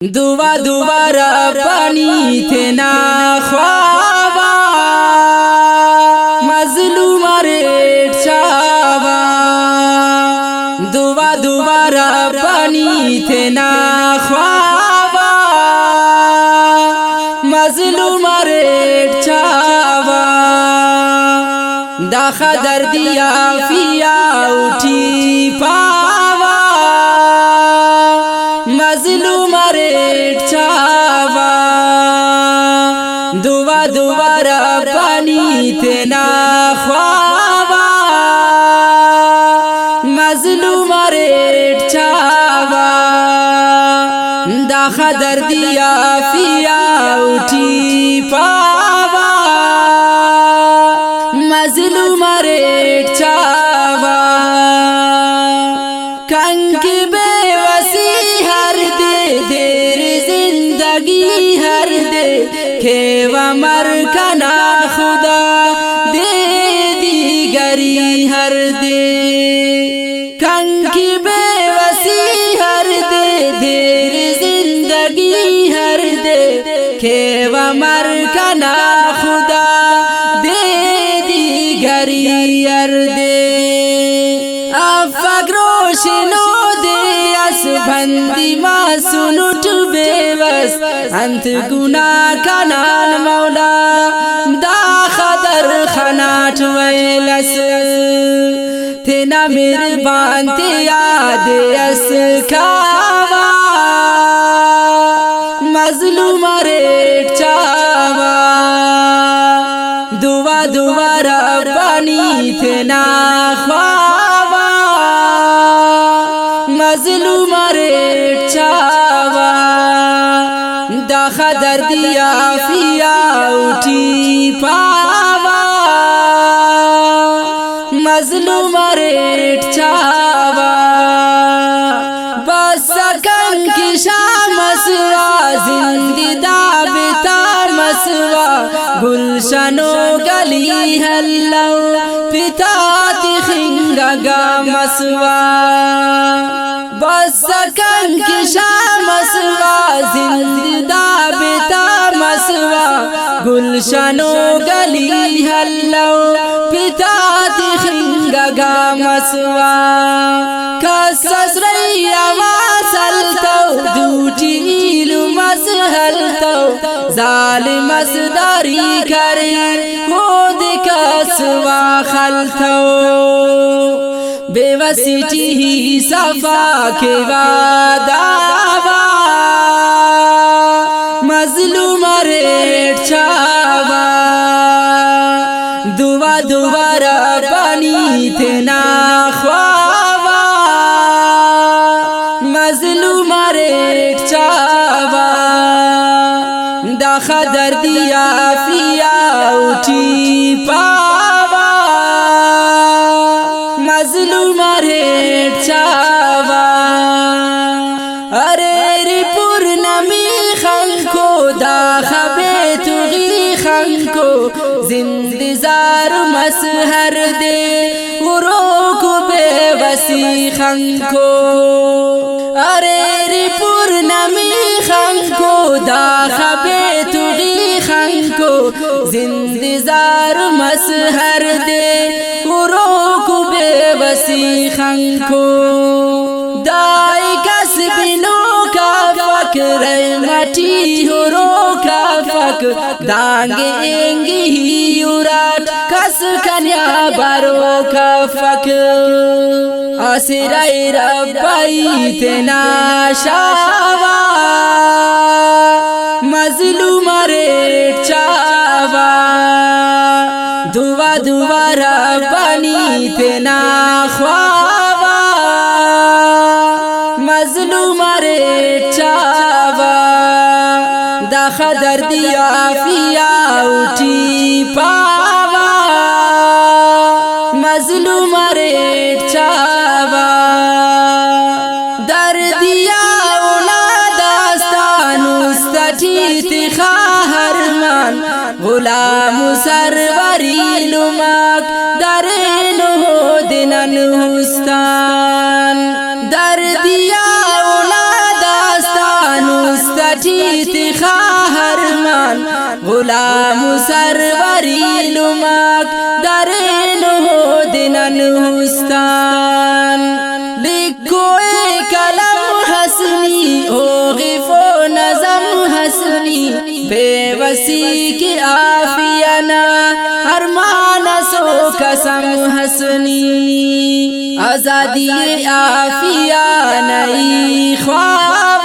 दुआ दुबारा पानी थे ना ख्वाबा मजलूम रेट छावा। दुआ दुबारा पानी थे ना ख्वाबा मजलूम रेट छावा। दाखा दर्दिया फिया उठी पावा मजलूम रेट छावा। दुआ दुबारा पानी थे ना ख्वाबा मजलूम रेट छावा। दाखा दर्दिया फिया उठी पावा मजलूम रेट छावा। कंकी बेवसी हर दे देर जिंदगी हर दे खेवा मर कना खुदा दे दीगरी हर दे। कंकी बेवसी हर दे देर जिंदगी हर दे खेवा मर कना खुदा दे दीगरी हर दे। फग्रोशनो दे अस बंदी मासून उठ बेवस अंत गुना कनान मौला दा खदर खनाट वैलस थे ना मेहरबान ते याद अस खावा मजलूम रेट छावा। दुआ दुबारा पानी थे ना ख्वाबा मजलूम रेट छावा। दाखा दर्दिया फिया उठी पावा मजलूम रेट छावा। बस सकन की शामसवा जिंदा बेता मसवा गुलशनो गली हल्लो पिता तिखिंगा मसवा। बस सकन की शामसवा जिंदा बेता मसवा गुलशनो गली हल्लो पिता तिखिंगा मसवा। कसस रैया वासलतो दूटी इलु मसहलतो जालिम असदारी करे होद कसवा खलतो। बेवसीटी ही सफा के वादावा मजलूम रेट छावा। दुआ दुबारा पानी थे ना ख्वाबा मजलूम रेट छावा। दाखा दर्दिया फिया उठी पावा मजलूम रेट छावा। अरे रे पूर्णमी खंको दाखा बेतुगी खंको जिंदजार मसहर दे उरोक बेवसी खंको। अरे रे पूर्णमी खंको दाखा बेतुगी खंको जिंदजार मसहर दे उरोक बेवसी खंको। दाई कसबिनो का फक्र मटी हुरो का फक दांगे एंगी ही उराट कस कन्या बारो का फक। आसिराई रब्बाई तेना शावा मजलूम रेट छावा। दुआ दुबारा पानी थे ना ख्वाबा मजलूम रेट छावा। दाखा दर्दिया फिया उठी पावा मजलूम रेट छावा। दर्दिया उलादास्तानुस्तठी खाहरमान गुलाम सरवरी लुमाक दरेनो दिनन हुस्तान। दर्दिया उलादास्तानुस्त غلام سروری لمک درین ہو دنن حستان لکھوئے کلم حسنی ہو غفو نظم حسنی بے وسی کی آفینا ارمان سو قسم حسنی آزادی آفیہ نئی خواہ